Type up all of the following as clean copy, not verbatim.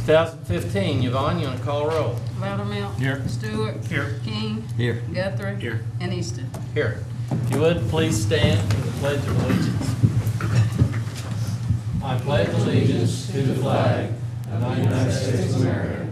2015. Yvonne, you want to call roll? Loudermilk. Here. Stewart. Here. King. Here. Guthrie. Here. And Easton. Here. If you would, please stand for the Pledge of Allegiance. I pledge allegiance to the flag of the United States of America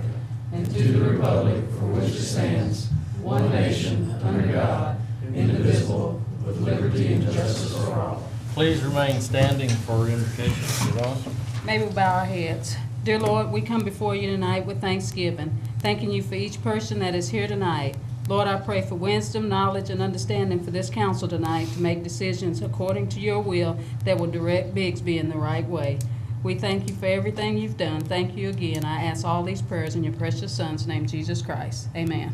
and to the republic for which it stands, one nation, under God, indivisible, with liberty and justice for all. Please remain standing for invocation. Yvonne? May we bow our heads. Dear Lord, we come before you tonight with thanksgiving, thanking you for each person that is here tonight. Lord, I pray for wisdom, knowledge, and understanding for this council tonight to make decisions according to your will that will direct Bixby in the right way. We thank you for everything you've done. Thank you again. I ask all these prayers in your precious Son's name, Jesus Christ. Amen.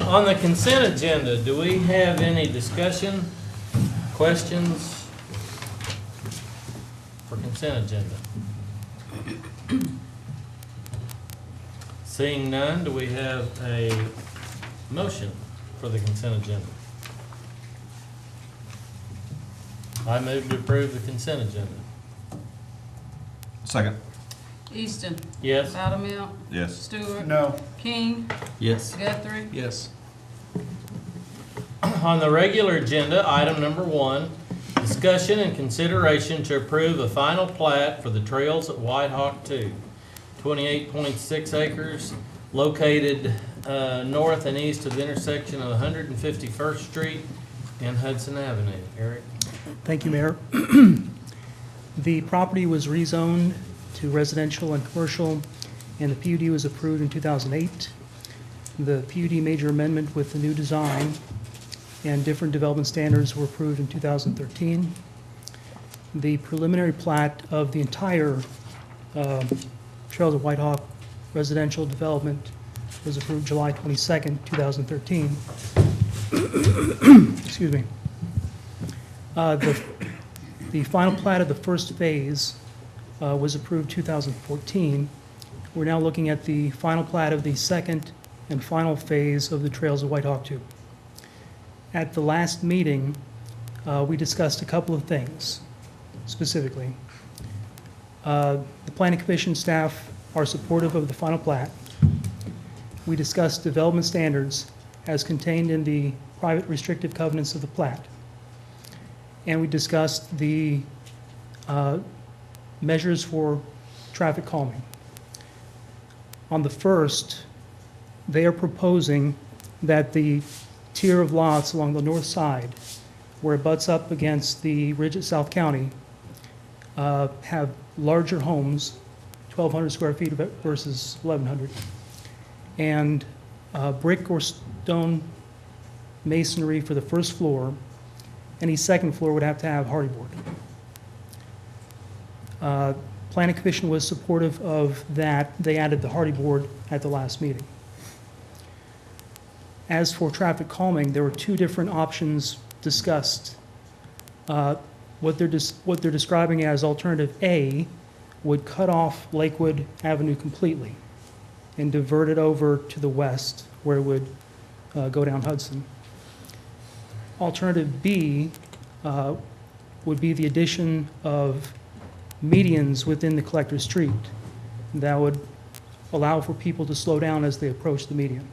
On the consent agenda, do we have any discussion, questions for consent agenda? Seeing none, do we have a motion for the consent agenda? I move to approve the consent agenda. Second. Easton. Yes? Loudermilk. Yes. Stewart. No. King. Yes. Guthrie. Yes. On the regular agenda, item number 1, discussion and consideration to approve a final plat for the trails at White Hawk 2, 28.6 acres, located north and east of the intersection of 151st Street and Hudson Avenue. Eric? Thank you, Mayor. The property was rezoned to residential and commercial, and the PUD was approved in 2008. The PUD major amendment with the new design and different development standards were approved in 2013. The preliminary plat of the entire Trails of White Hawk residential development was approved July 22nd, 2013. Excuse me. The final plat of the first phase was approved 2014. We're now looking at the final plat of the second and final phase of the Trails of White Hawk 2. At the last meeting, we discussed a couple of things specifically. The Planning Commission staff are supportive of the final plat. We discussed development standards as contained in the private restrictive covenants of the plat. And we discussed the measures for traffic calming. On the first, they are proposing that the tier of lots along the north side, where it butts up against the ridge at South County, have larger homes, 1,200 square feet versus 1,100, and brick or stone masonry for the first floor. Any second floor would have to have hardy board. Planning Commission was supportive of that. They added the hardy board at the last meeting. As for traffic calming, there were two different options discussed. What they're describing as alternative A would cut off Lakewood Avenue completely and divert it over to the west where it would go down Hudson. Alternative B would be the addition of medians within the collector street that would allow for people to slow down as they approach the median.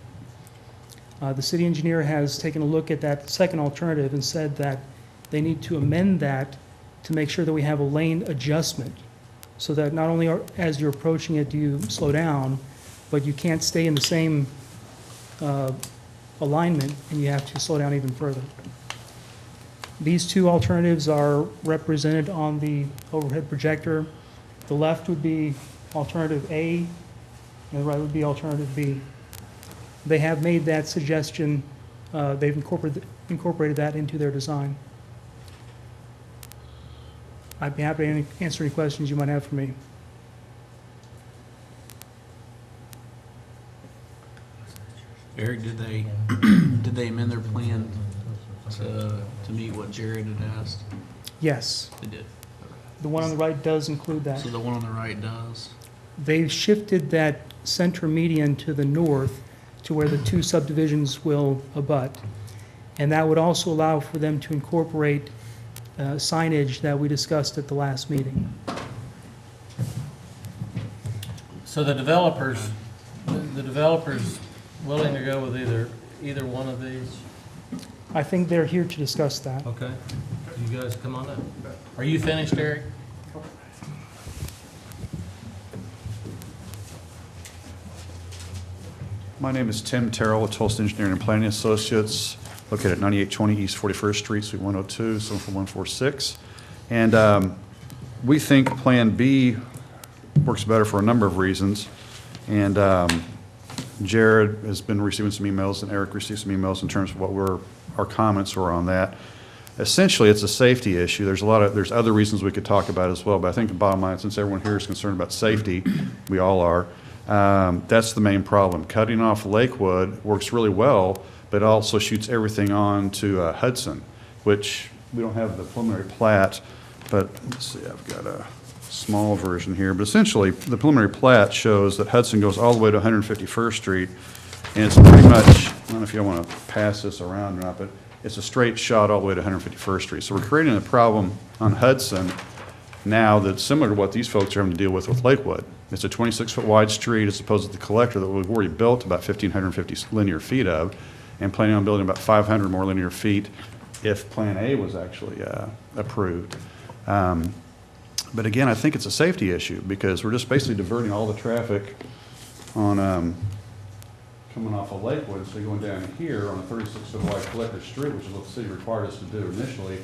The city engineer has taken a look at that second alternative and said that they need to amend that to make sure that we have a lane adjustment so that not only as you're approaching it do you slow down, but you can't stay in the same alignment and you have to slow down even further. These two alternatives are represented on the overhead projector. The left would be alternative A, and the right would be alternative B. They have made that suggestion, they've incorporated that into their design. I'd be happy to answer any questions you might have for me. Eric, did they amend their plan to meet what Jared had asked? Yes, They did. the one on the right does include that. So the one on the right does. They shifted that center median to the north to where the two subdivisions will abut. And that would also allow for them to incorporate signage that we discussed at the last meeting. So the developers willing to go with either one of these? I think they're here to discuss that. Okay. You guys come on up. Are you finished, Eric? My name is Tim Terrell with Tulsa Engineering and Planning Associates, located at 9820 East 41st Street, Suite 102, 74146. And we think Plan B works better for a number of reasons. And Jared has been receiving some emails, and Eric received some emails in terms of what our comments were on that. Essentially, it's a safety issue. There's other reasons we could talk about as well, but I think the bottom line, since everyone here is concerned about safety, we all are, that's the main problem. Cutting off Lakewood works really well, but it also shoots everything on to Hudson, which we don't have the preliminary plat, but let's see, I've got a small version here. But essentially, the preliminary plat shows that Hudson goes all the way to 151st Street, and it's pretty much, I don't know if you want to pass this around or not, but it's a straight shot all the way to 151st Street. So we're creating a problem on Hudson now that's similar to what these folks are having to deal with Lakewood. It's a 26-foot wide street as opposed to the collector that we've already built about 1,550 linear feet of, and planning on building about 500 more linear feet if Plan A was actually approved. But again, I think it's a safety issue because we're just basically diverting all the traffic on coming off of Lakewood, so going down here on a 36-foot wide collector street, which is what the city required us to do initially.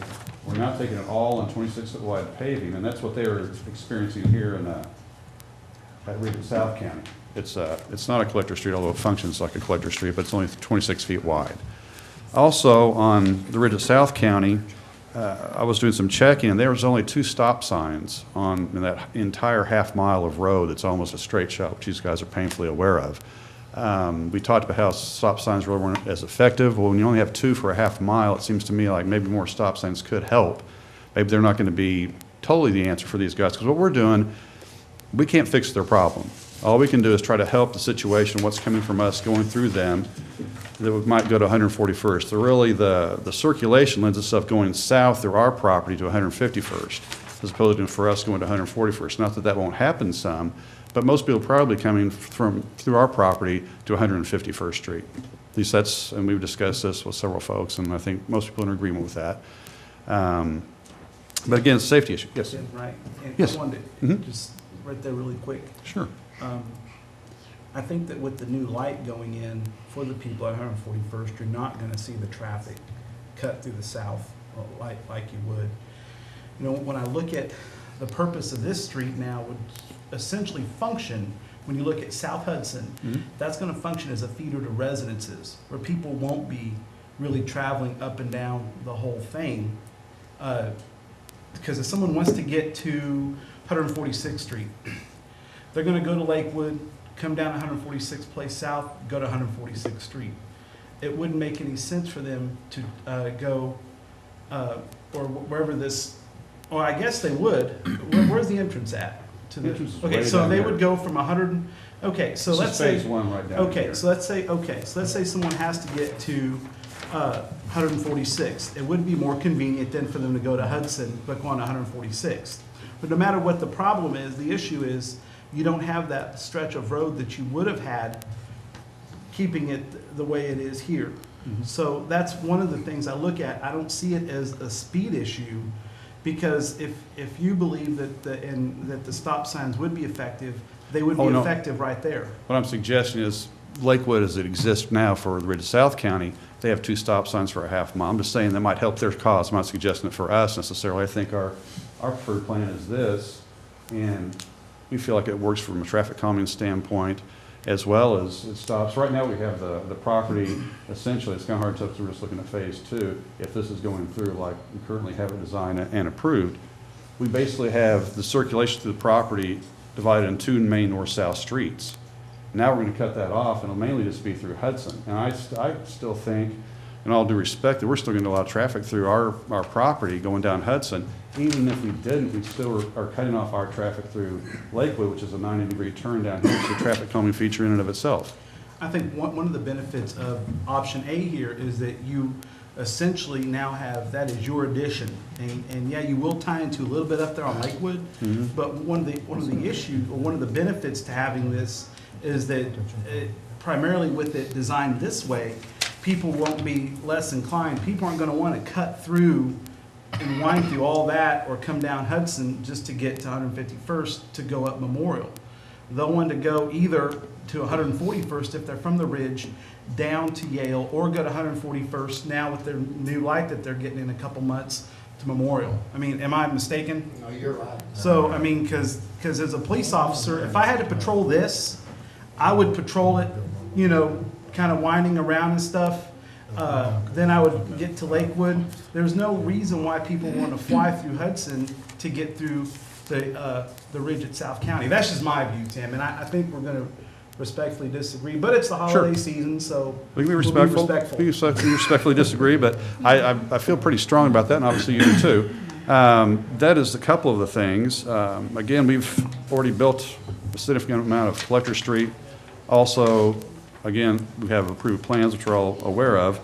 We're now taking it all on 26-foot wide paving, and that's what they were experiencing here in at Region South County. It's not a collector street, although it functions like a collector street, but it's only 26 feet wide. Also, on the Ridge of South County, I was doing some checking, and there was only 2 stop signs in that entire half mile of road that's almost a straight shot, which these guys are painfully aware of. We talked about how stop signs really weren't as effective. Well, when you only have 2 for a half mile, it seems to me like maybe more stop signs could help. Maybe they're not going to be totally the answer for these guys, because what we're doing, we can't fix their problem. All we can do is try to help the situation, what's coming from us going through them, that might go to 141st. So really, the circulation lends itself going south through our property to 151st, as opposed to for us going to 141st. Not that that won't happen some, but most people probably coming through our property to 151st Street. At least that's, and we've discussed this with several folks, and I think most people are in agreement with that. But again, it's a safety issue. Yes. Right. And Yes. I wanted to Mhm. just right there really quick. Sure. I think that with the new light going in for the people at 141st, you're not going to see the traffic cut through the south like you would. You know, when I look at the purpose of this street now would essentially function, when you look at South Hudson, that's going to function as a feeder to residences where people won't be really traveling up and down the whole thing. Because if someone wants to get to 146th Street, they're going to go to Lakewood, come down 146th Place South, go to 146th Street. It wouldn't make any sense for them to go, or wherever this, or I guess they would. Where's the entrance at? To the, Entrance is okay, way so down they there. would go from 100, okay, so This let's is say. phase 1 right down Okay, here. so let's say someone has to get to 146th. It would be more convenient then for them to go to Hudson, but go on 146th. But no matter what the problem is, the issue is you don't have that stretch of road that you would have had keeping it the way it is here. So that's one of the things I look at. I don't see it as a speed issue, because if you believe that the stop signs would be effective, they would be Oh, no. effective right there. What I'm suggesting is Lakewood, as it exists now for the Ridge of South County, they have 2 stop signs for a half mile. I'm just saying that might help their cause. I'm not suggesting it for us necessarily. I think our preferred plan is this, and we feel like it works from a traffic calming standpoint, as well as it stops. Right now, we have the property, essentially, it's kind of hard to tell because we're just looking at phase 2. If this is going through like we currently have it designed and approved, we basically have the circulation through the property divided in 2 main north-south streets. Now we're going to cut that off, and it'll mainly just be through Hudson. And I still think, in all due respect, that we're still going to get a lot of traffic through our property going down Hudson. Even if we didn't, we still are cutting off our traffic through Lakewood, which is a 90-degree turn down here. It's a traffic calming feature in and of itself. I think one of the benefits of option A here is that you essentially now have, that is your addition. And yeah, you will tie into a little bit up there on Lakewood, but one of the issues, or one of the benefits to having this is that primarily with it designed this way, people won't be less inclined. People aren't gonna wanna cut through and wind through all that or come down Hudson just to get to 151st to go up Memorial. They'll want to go either to 141st if they're from the Ridge, down to Yale, or go to 141st now with their new light that they're getting in a couple months to Memorial. I mean, am I mistaken? No, you're right. So, I mean, because as a police officer, if I had to patrol this, I would patrol it, you know, kind of winding around and stuff. Then I would get to Lakewood. There's no reason why people want to fly through Hudson to get through the Ridge at South County. That's just my view, Tim, and I think we're going to respectfully disagree. But it's the holiday season, so We can be we'll respectful. respectful. We can respectfully disagree, but I feel pretty strong about that, and obviously you do too. That is a couple of the things. Again, we've already built a significant amount of Collector Street. Also, again, we have approved plans, which we're all aware of.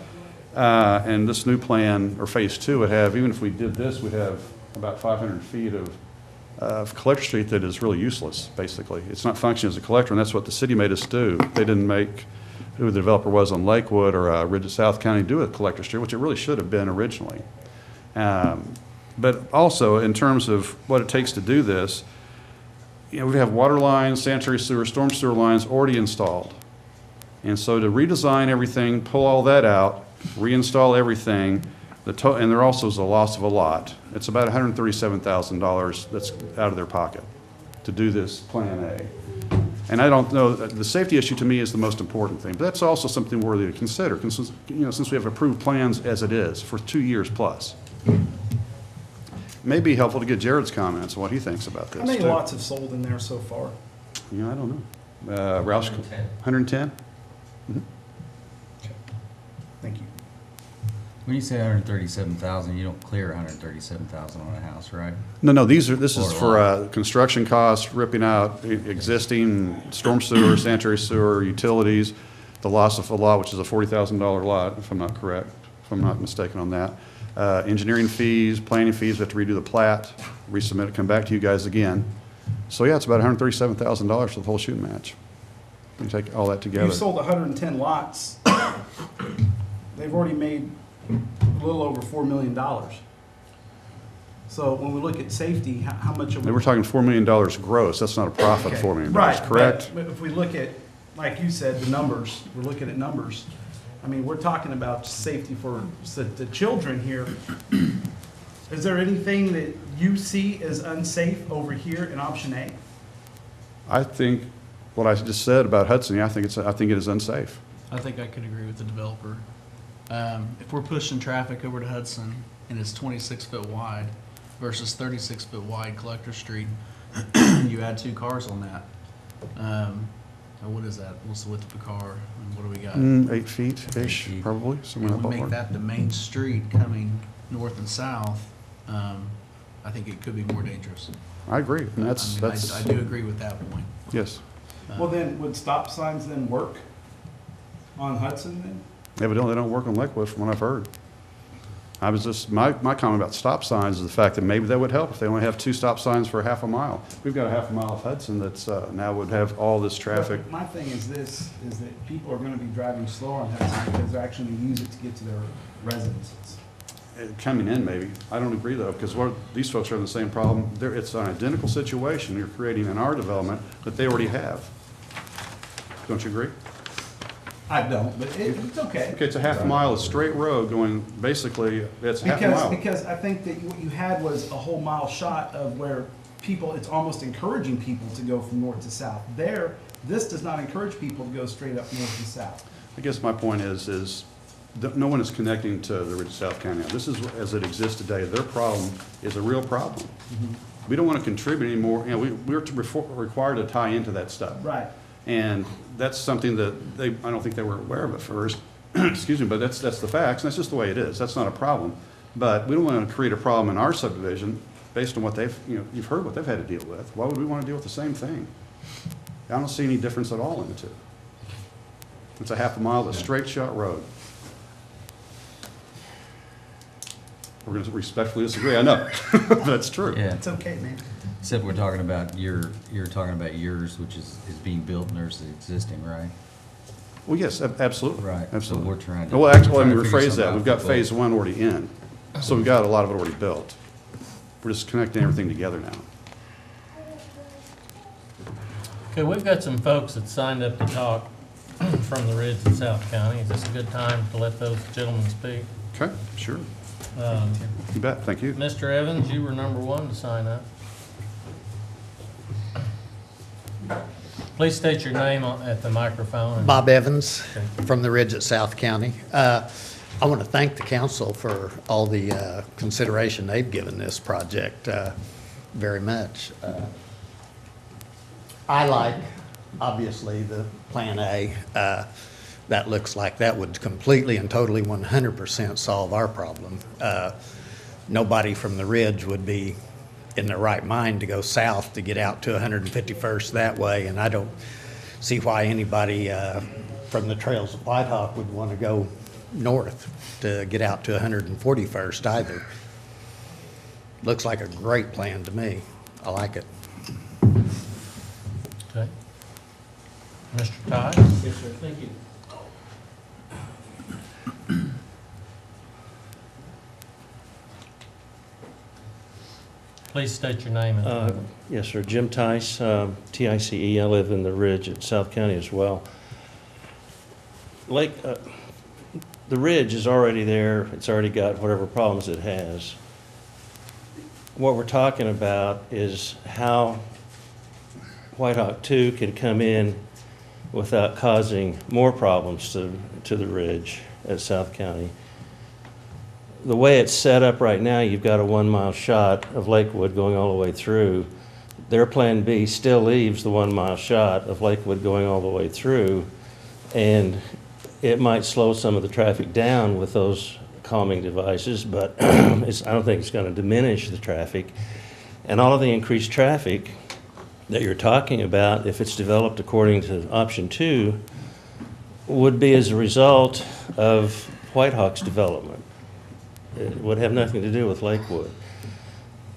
And this new plan, or phase two, would have, even if we did this, we'd have about 500 feet of Collector Street that is really useless, basically. It's not functioning as a collector, and that's what the city made us do. They didn't make who the developer was on Lakewood or Ridge of South County do a Collector Street, which it really should have been originally. But also, in terms of what it takes to do this, you know, we have water lines, sanitary sewer, storm sewer lines already installed. And so to redesign everything, pull all that out, reinstall everything, and there also is a loss of a lot. It's about $137,000 that's out of their pocket to do this Plan A. And I don't know, the safety issue to me is the most important thing, but that's also something worthy to consider, since we have approved plans as it is for 2 years plus. It may be helpful to get Jared's comments on what he thinks about this. How many too. lots have sold in there so far? You know, I don't know. Roush, 110? Thank you. When you say 137,000, you don't clear 137,000 on a house, right? No, this is Or a for construction costs, ripping out existing storm sewer, sanitary sewer, utilities, the loss of a lot, which is a $40,000 lot, if I'm not correct, if I'm not mistaken on that. Engineering fees, planning fees, we have to redo the plat, resubmit it, come back to you guys again. So yeah, it's about $137,000 for the whole shooting match. You take all that together. You've sold 110 lots. They've already made a little over $4 million. So when we look at safety, how much of And we're talking $4 million gross, that's not a profit of $4 million, Right, correct? But if we look at, like you said, the numbers, we're looking at numbers. I mean, we're talking about safety for the children here. Is there anything that you see as unsafe over here in option A? I think what I just said about Hudson, yeah, I think it is unsafe. I think I could agree with the developer. If we're pushing traffic over to Hudson and it's 26 foot wide versus 36 foot wide Collector Street, you add 2 cars on that. What is that? What's the width of a car? And what do we got? 8 feet-ish, 8 feet. probably, somewhere in And that we make ballpark. that the main street coming north and south. I think it could be more dangerous. I agree, and that's, I do agree with that point. yes. Well, then, would stop signs then work on Hudson then? Evidently, they don't work on Lakewood from what I've heard. I was just, my comment about stop signs is the fact that maybe that would help if they only have 2 stop signs for a half a mile. We've got a half a mile of Hudson that's, now would have all this traffic. But my thing is this, is that people are gonna be driving slower on Hudson because they're actually gonna use it to get to their residences. Coming in, maybe. I don't agree, though, because these folks are having the same problem. It's an identical situation you're creating in our development that they already have. Don't you agree? I don't, but it's okay. Okay, it's a half a mile of straight road going, basically, it's a half a mile. Because I think that what you had was a whole mile shot of where people, it's almost encouraging people to go from north to south. This does not encourage people to go straight up north to south. I guess my point is that no one is connecting to the Ridge of South County. This is, as it exists today, their problem is a real problem. We don't want to contribute anymore, we're required to tie into that stuff. Right. And that's something that I don't think they were aware of at first, excuse me, but that's the facts, and that's just the way it is. That's not a problem. But we don't want to create a problem in our subdivision based on what you've heard what they've had to deal with. Why would we want to deal with the same thing? I don't see any difference at all in the two. It's a half a mile of straight shot road. We're going to respectfully disagree, I know, but it's true. Yeah, It's okay, man. except we're talking about you're talking about yours, which is being built and there's the existing, right? Well, yes, absolutely. Right. So Absolutely. we're trying to. Well, actually, let me we're trying to figure rephrase that. something We've got out for phase both. one already in, so we've got a lot of it already built. We're just connecting everything together now. Okay, we've got some folks that signed up to talk from the Ridge in South County. Is this a good time to let those gentlemen speak? Okay, sure. You bet, thank you. Mr. Evans, you were number one to sign up. Please state your name at the microphone. Bob Evans Okay. from the Ridge at South County. I want to thank the council for all the consideration they've given this project very much. I like, obviously, the Plan A. That looks like that would completely and totally 100% solve our problem. Nobody from the Ridge would be in their right mind to go south to get out to 151st that way, and I don't see why anybody from the trails of Whitehawk would want to go north to get out to 141st either. Looks like a great plan to me. I like it. Okay. Mr. Todd? Yes, sir, thank you. Please state your name. Yes, sir, Jim Tice, TICE. I live in the Ridge at South County as well. The Ridge is already there, it's already got whatever problems it has. What we're talking about is how Whitehawk 2 can come in without causing more problems to the Ridge at South County. The way it's set up right now, you've got a 1 mile shot of Lakewood going all the way through. Their Plan B still leaves the 1 mile shot of Lakewood going all the way through, and it might slow some of the traffic down with those calming devices, but I don't think it's going to diminish the traffic. And all of the increased traffic that you're talking about, if it's developed according to option 2, would be as a result of Whitehawk's development. It would have nothing to do with Lakewood.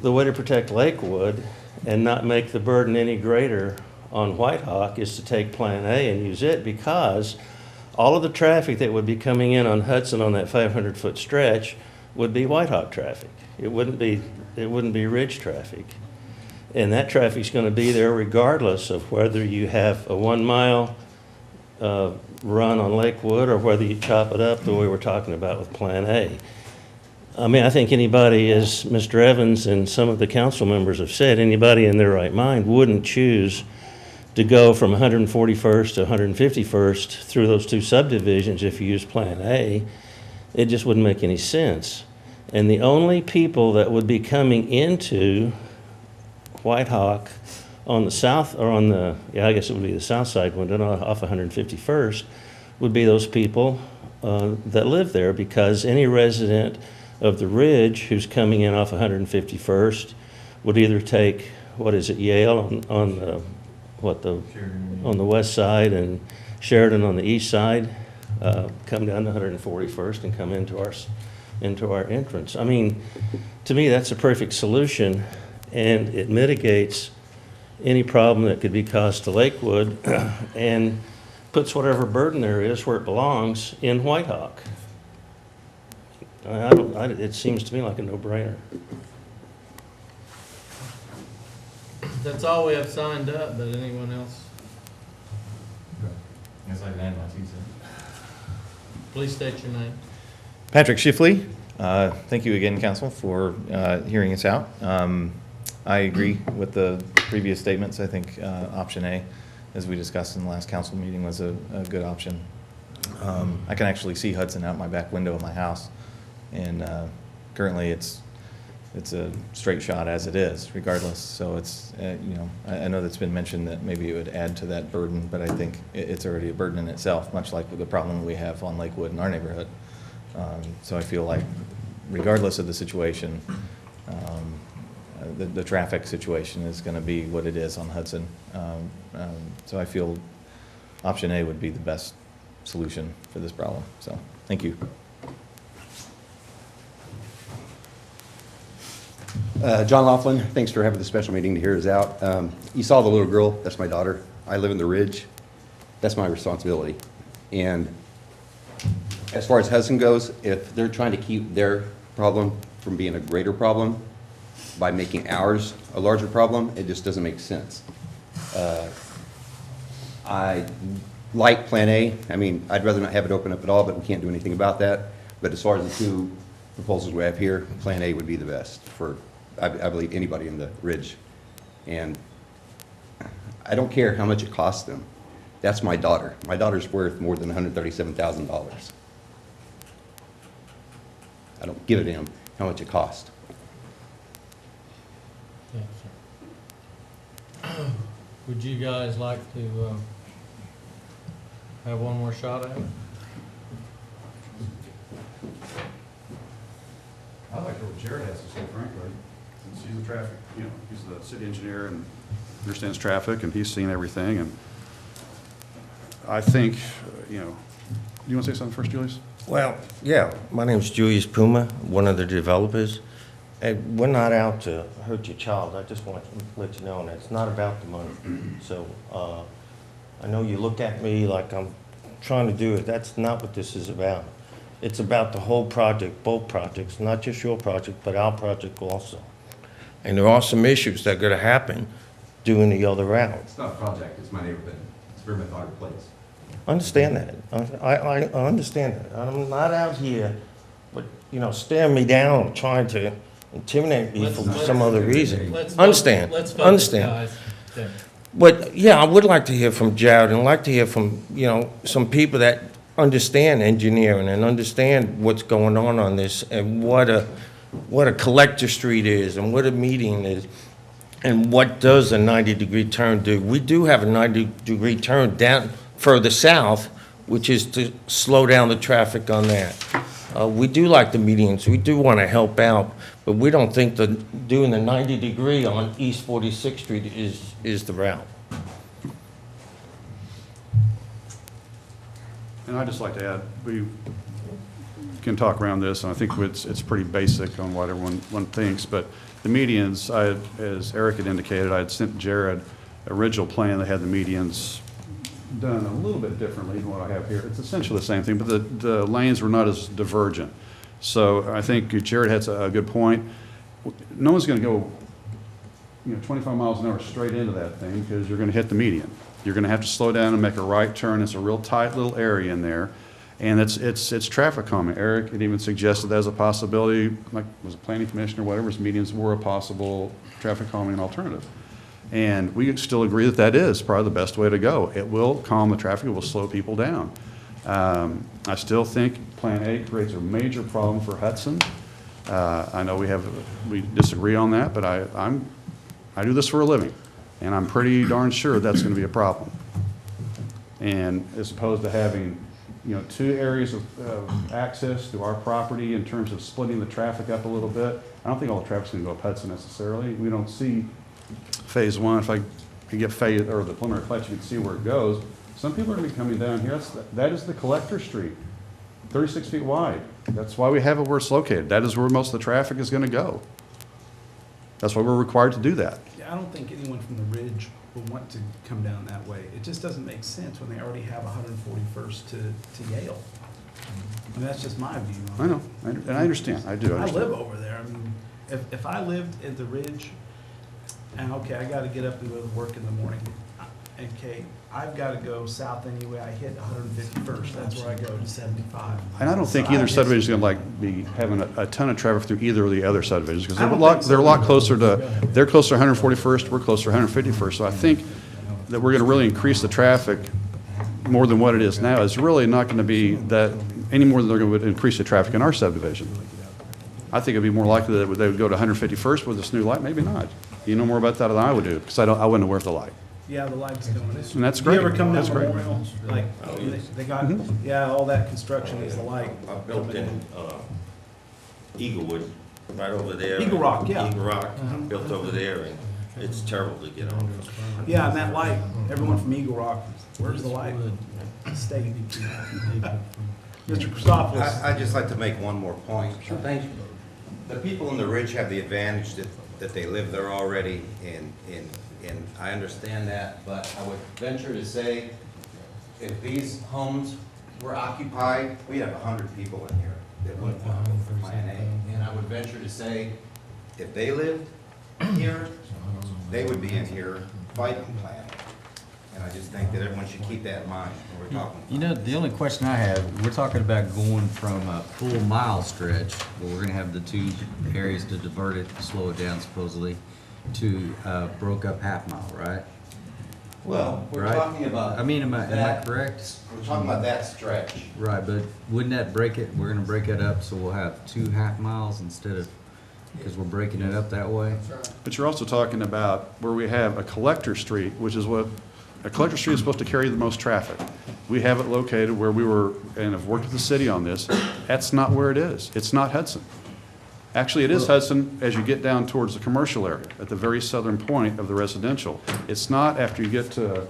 The way to protect Lakewood and not make the burden any greater on Whitehawk is to take Plan A and use it, because all of the traffic that would be coming in on Hudson on that 500-foot stretch would be Whitehawk traffic. It wouldn't be Ridge traffic. And that traffic's going to be there regardless of whether you have a 1 mile run on Lakewood or whether you chop it up the way we're talking about with Plan A. I mean, I think anybody, as Mr. Evans and some of the council members have said, anybody in their right mind wouldn't choose to go from 141st to 151st through those two subdivisions if you use Plan A. It just wouldn't make any sense. And the only people that would be coming into Whitehawk on the south, or on the, I guess it would be the south side window off 151st, would be those people that live there, because any resident of the Ridge who's coming in off 151st would either take, Yale on the west side and Sheridan on the east side, come down to 141st and come into our entrance. I mean, to me, that's a perfect solution, and it mitigates any problem that could be caused to Lakewood and puts whatever burden there is where it belongs in Whitehawk. It seems to me like a no-brainer. That's all we have signed up, but anyone else? Guess I can add my 2 cents. Please state your name. Patrick Schiffley, thank you again, council, for hearing us out. I agree with the previous statements. I think option A, as we discussed in the last council meeting, was a good option. I can actually see Hudson out my back window of my house, and currently it's a straight shot as it is, regardless. So it's, I know that's been mentioned that maybe it would add to that burden, but I think it's already a burden in itself, much like the problem we have on Lakewood in our neighborhood. So I feel like regardless of the situation, the traffic situation is going to be what it is on Hudson. So I feel option A would be the best solution for this problem. So thank you. John Laughlin, thanks for having the special meeting to hear us out. You saw the little girl, that's my daughter. I live in the Ridge. That's my responsibility. And as far as Hudson goes, if they're trying to keep their problem from being a greater problem by making ours a larger problem, it just doesn't make sense. I like Plan A. I mean, I'd rather not have it open up at all, but we can't do anything about that. But as far as the two proposals we have here, Plan A would be the best for, I believe, anybody in the Ridge. And I don't care how much it costs them. That's my daughter. My daughter's worth more than $137,000. I don't give a damn how much it costs. Yes, sir. Would you guys like to have one more shot at it? I like what Jared has to say, frankly, since he's the traffic, he's the city engineer and understands traffic, and he's seen everything, and I think, you want to say something first, Julius? Well, yeah, my name's Julius Puma, one of the developers. And we're not out to hurt your child. I just want to let you know that it's not about the money. So I know you look at me like I'm trying to do it. That's not what this is about. It's about the whole project, both projects, not just your project, but our project also. And there are some issues that are going to happen doing the other route. It's not a project, it's my neighborhood. It's a very methodical place. I understand that. I understand that. I'm not out here, but, staring me down, trying to intimidate me for some other reason. Understand, understand. Guys. There. But, yeah, I would like to hear from Jared and like to hear from, some people that understand engineering and understand what's going on this and what a collector street is and what a median is and what does a 90-degree turn do. We do have a 90-degree turn down further south, which is to slow down the traffic on that. We do like the medians. We do want to help out, but we don't think that doing the 90-degree on East 46th Street is the route. And I'd just like to add, we can talk around this, and I think it's pretty basic on what everyone thinks, but the medians, as Eric had indicated, I had sent Jared an original plan that had the medians done a little bit differently than what I have here. It's essentially the same thing, but the lanes were not as divergent. So I think Jared has a good point. No one's going to go 25 miles an hour straight into that thing because you're going to hit the median. You're going to have to slow down and make a right turn. It's a real tight little area in there. And it's traffic calming. Eric had even suggested that as a possibility, like was a planning commission or whatever, medians were a possible traffic calming alternative. And we still agree that that is probably the best way to go. It will calm the traffic, it will slow people down. I still think Plan A creates a major problem for Hudson. I know we disagree on that, but I do this for a living, and I'm pretty darn sure that's going to be a problem. And as opposed to having, two areas of access to our property in terms of splitting the traffic up a little bit, I don't think all the traffic's going to go up Hudson necessarily. We don't see phase one. If I could get phase or the preliminary plat, you can see where it goes. Some people are going to be coming down here. That is the collector street, 36 feet wide. That's why we have it where it's located. That is where most of the traffic is going to go. That's why we're required to do that. Yeah, I don't think anyone from the Ridge will want to come down that way. It just doesn't make sense when they already have 141st to Yale. I mean, that's just my view. I know, and I understand. I do I understand. live over there. I mean, if I lived at the Ridge, and okay, I got to get up and go to work in the morning. Okay, I've got to go south anyway. I hit 151st. That's where I go to 75. And I don't think So either I get- subdivision is going to be having a ton of traffic through either of the other subdivisions because I don't think so. they're a lot closer to, they're closer to 141st, we're closer to 151st. So I think that we're going to really increase the traffic more than what it is now. It's really not going to be that any more than they're going to increase the traffic in our subdivision. I think it'd be more likely that they would go to 151st with this new light. Maybe not. You know more about that than I would do because I wouldn't aware of the light. Yeah, the light's going in. And that's You great. ever come down That's great. Memorial? Like, they got, yeah, all that construction is the light. I built in Eaglewood, right over there. Eagle Rock, yeah. Eagle Rock, built over there, and it's terrible to get on. Yeah, and that light, everyone from Eagle Rock, where's the light? State. Mr. Christopoulos. I'd just like to make one more point. The people in the Ridge have the advantage that that they live there already, and I understand that, but I would venture to say, if these homes were occupied, we'd have 100 people in here that wouldn't want to go for Plan A. And I would venture to say, if they lived here, they would be in here fighting Plan A. And I just think that everyone should keep that in mind when we're talking. You know, the only question I have, we're talking about going from a full mile stretch, where we're gonna have the two areas to divert it, slow it down supposedly, to broke up half mile, right? Well, we're Right. talking about. I mean, am I that- correct? We're talking about that stretch. Right, but wouldn't that break it, we're gonna break it up, so we'll have 2 half miles instead of, because we're breaking it up that way? But you're also talking about where we have a collector street, which is what, a collector street is supposed to carry the most traffic. We have it located where we were, and have worked with the city on this. That's not where it is. It's not Hudson. Actually, it is Hudson as you get down towards the commercial area, at the very southern point of the residential. It's not after you get to,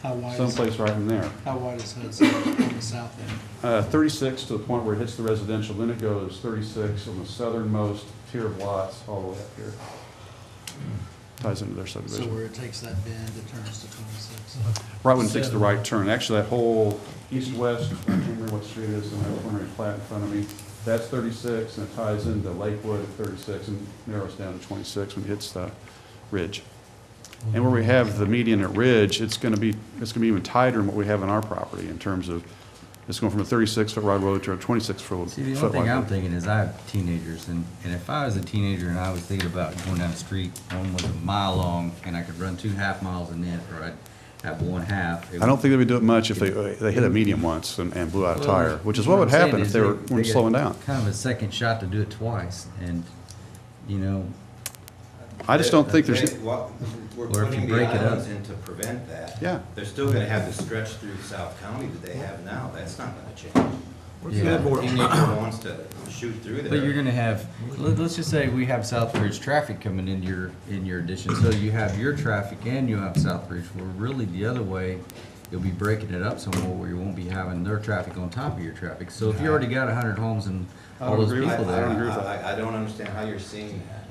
How wide is, someplace right in there. how wide is Hudson on the south end? 36 to the point where it hits the residential, then it goes 36 on the southernmost tier of lots all the way up here. Ties into their So subdivision. where it takes that bend, it turns to 26. Right when it takes the right turn. Actually, that whole east-west, I can't remember what street it is, in that preliminary plat in front of me, that's 36, and it ties into Lakewood at 36 and narrows down to 26 when it hits the ridge. And where we have the median at Ridge, it's gonna be even tighter than what we have in our property in terms of, it's going from a 36-foot wide road to a 26-foot See, the wide only thing I'm road. thinking is I have teenagers, and if I was a teenager and I was thinking about going down the street, one was a mile long, and I could run 2 half miles in it, or I'd have 1 half. I don't think they would do it much if they hit a median once and blew out a tire, which is what would happen if they weren't slowing down. Kind of a second shot to do it twice, and, you know, I just don't think there's, We're Or if you putting the break it up. islands in to prevent that. Yeah. They're still gonna have the stretch through South County that they have now. That's not gonna change. Yeah. If a teenager wants to shoot through there. but you're gonna have, let's just say we have Southbridge traffic coming into your addition, so you have your traffic and you have Southbridge, where really the other way, you'll be breaking it up somewhere where you won't be having their traffic on top of your traffic. So if you already got 100 homes and all those agree with people that. I don't agree there. with that. I don't understand how you're seeing that.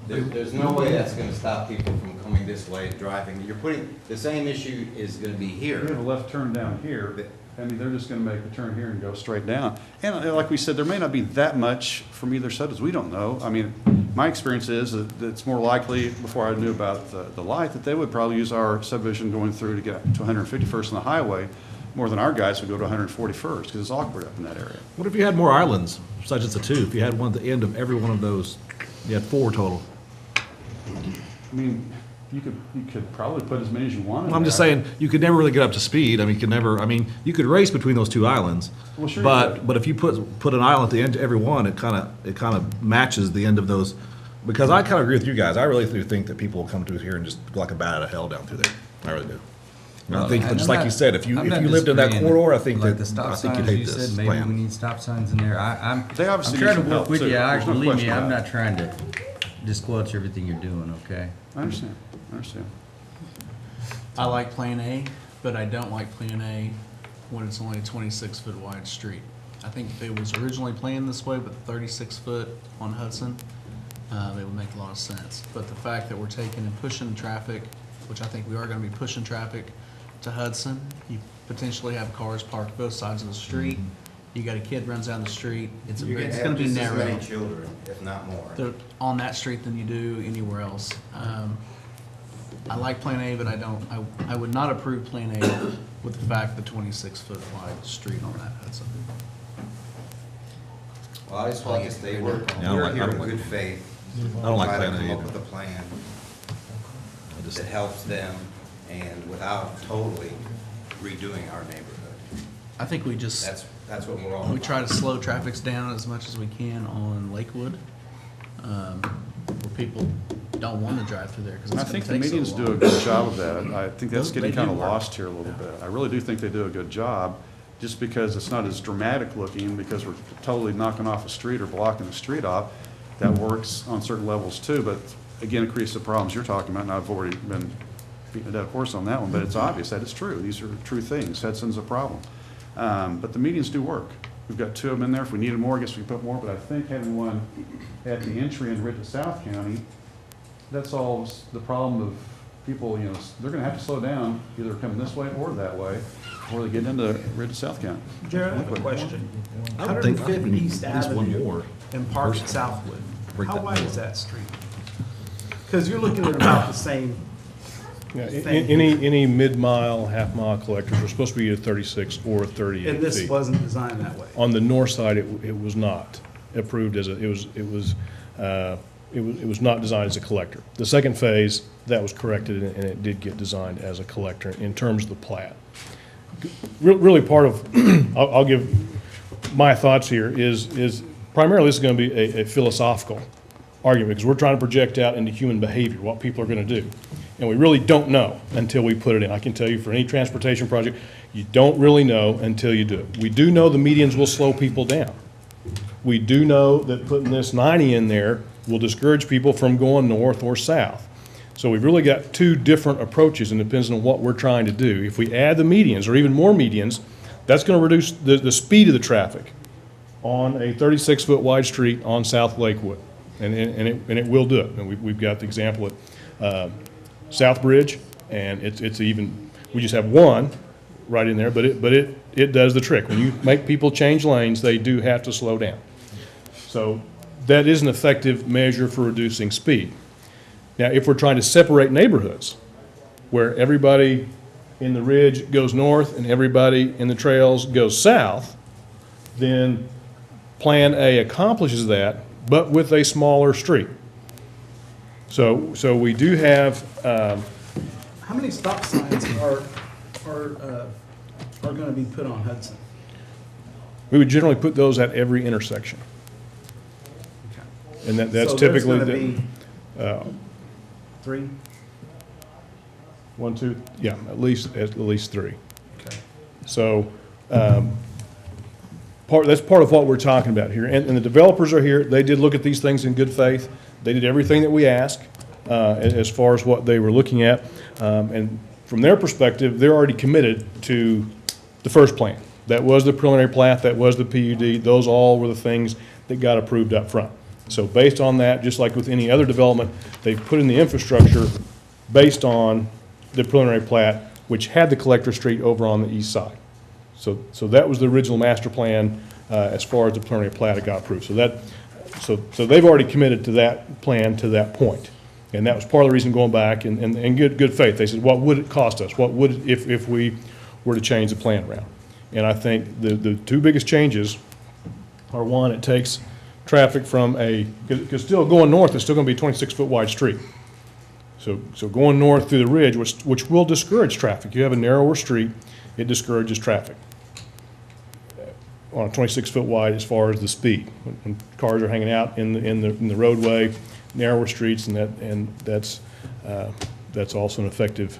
There's no way that's gonna stop people from coming this way, driving. You're putting, the same issue is gonna be you have a here. left turn down here, I mean, they're just gonna make the turn here and go straight down. And like we said, there may not be that much from either side, as we don't know. I mean, my experience is that it's more likely, before I knew about the light, that they would probably use our subdivision going through to get to 151st on the highway, more than our guys would go to 141st, because it's awkward up in that area. What if you had more islands, besides just the 2? If you had one at the end of every one of those, you had 4 total. I mean, you could probably put as many as you wanted. Well, I'm just saying, you could never really get up to speed. I mean, you could race between those 2 islands. Well, sure you could. But if you put an island at the end to every one, it kind of matches the end of those. Because I kind of agree with you guys. I really do think that people will come to here and just go like a bat out of hell down through there. I really do. And I think, And just I'm like not- you said, if you I'm not lived in that disagreeing. corridor, I think Like that, the stop I think you'd signs, hate you this said, maybe we plan. need stop signs in there. I'm They obviously I'm trying need to some work help, with too. you. There's no Believe me, question I'm about not trying to disquelch everything you're doing, okay? I understand. I like Plan A, but I don't like Plan A when it's only a 26-foot wide street. I think if it was originally planned this way with 36 foot on Hudson, it would make a lot of sense. But the fact that we're taking and pushing traffic, which I think we are gonna be pushing traffic to Hudson, you potentially have cars parked both sides of the street. You got a kid runs down the street, it's You're gonna have be just as narrow. many children, if not more. They're on that street than you do anywhere else. I like Plan A, but I would not approve Plan A with the fact the 26-foot wide street on that Hudson. Well, I just want to say we're Yeah, I don't here in like- good faith. I don't like Try to Plan A come up either. with a plan I just- that helps them and without totally redoing our neighborhood. I think we just, That's what we're all we about. try to slow traffic down as much as we can on Lakewood, where people don't want to drive through there because And I it's going think to the take so medians long. do a good job of that. I think that's They getting do kind of work. lost here a little bit. I really do think they do a good job, just because it's not as dramatic looking, because we're totally knocking off a street or blocking the street off. That works on certain levels too, but again, it creates the problems you're talking about, and I've already been beating a dead horse on that one, but it's obvious that it's true. These are true things. Hudson's a problem. But the medians do work. We've got 2 of them in there. If we needed more, I guess we could put more, but I think having one at the entry into Ridge to South County, that solves the problem of people, you know, they're gonna have to slow down, either coming this way or that way, or they get into Ridge to South County. Jared, I have a question. I would think 150 East at least one Avenue more. and Park at Southwood. Break How that wide down. is that street? Because you're looking at about the same. Yeah, thing. any mid-mile, half-mile collectors are supposed to be at 36 or 38 And this feet. wasn't designed that way. On the north side, it was not approved as it was not designed as a collector. The second phase, that was corrected, and it did get designed as a collector in terms of the plat. Really part of, I'll give my thoughts here, is primarily this is going to be a philosophical argument, because we're trying to project out into human behavior, what people are going to do. And we really don't know until we put it in. I can tell you for any transportation project, you don't really know until you do it. We do know the medians will slow people down. We do know that putting this 90 in there will discourage people from going north or south. So we've really got 2 different approaches, and it depends on what we're trying to do. If we add the medians, or even more medians, that's going to reduce the speed of the traffic on a 36-foot wide street on South Lakewood. And it will do it. And we've got the example at South Bridge, and it's even, we just have one right in there, but it does the trick. When you make people change lanes, they do have to slow down. So that is an effective measure for reducing speed. Now, if we're trying to separate neighborhoods, where everybody in the ridge goes north and everybody in the trails goes south, then Plan A accomplishes that, but with a smaller street. So we do have, How many stop signs are going to be put on Hudson? we would generally put those at every intersection. And that's So there's typically gonna the, be 3? 1, 2, yeah, at least 3. Okay. So, that's part of what we're talking about here. And the developers are here. They did look at these things in good faith. They did everything that we asked, as far as what they were looking at. And from their perspective, they're already committed to the first plan. That was the preliminary plat, that was the PUD. Those all were the things that got approved up front. So based on that, just like with any other development, they've put in the infrastructure based on the preliminary plat, which had the collector street over on the east side. So that was the original master plan, as far as the preliminary plat that got approved. So they've already committed to that plan to that point. And that was part of the reason going back and in good faith. They said, what would it cost us? What would, if we were to change the plan around? And I think the 2 biggest changes are, one, it takes traffic from because still going north is still going to be a 26-foot wide street. So going north through the ridge, which will discourage traffic. You have a narrower street, it discourages traffic on a 26-foot wide as far as the speed. When cars are hanging out in the roadway, narrower streets, and that's also an effective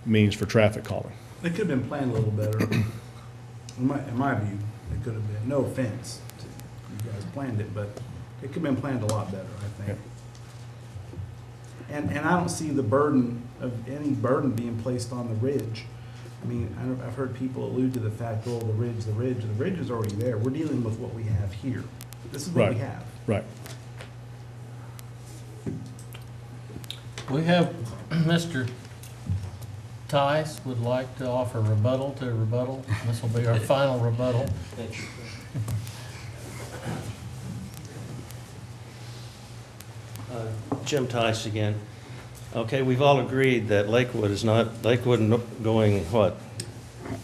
means for traffic calming. It could have been planned a little better. In my view, it could have been. No offense to you guys planned it, but it could have been planned a lot better, I think. And I don't see the burden of any burden being placed on the ridge. I mean, I've heard people allude to the fact, oh, the ridge is already there. We're dealing with what we have here. This is what we Right. have. Right. We have Mr. Tice would like to offer rebuttal to rebuttal. This will be our final rebuttal. Jim Tice again. Okay, we've all agreed that Lakewood going, what,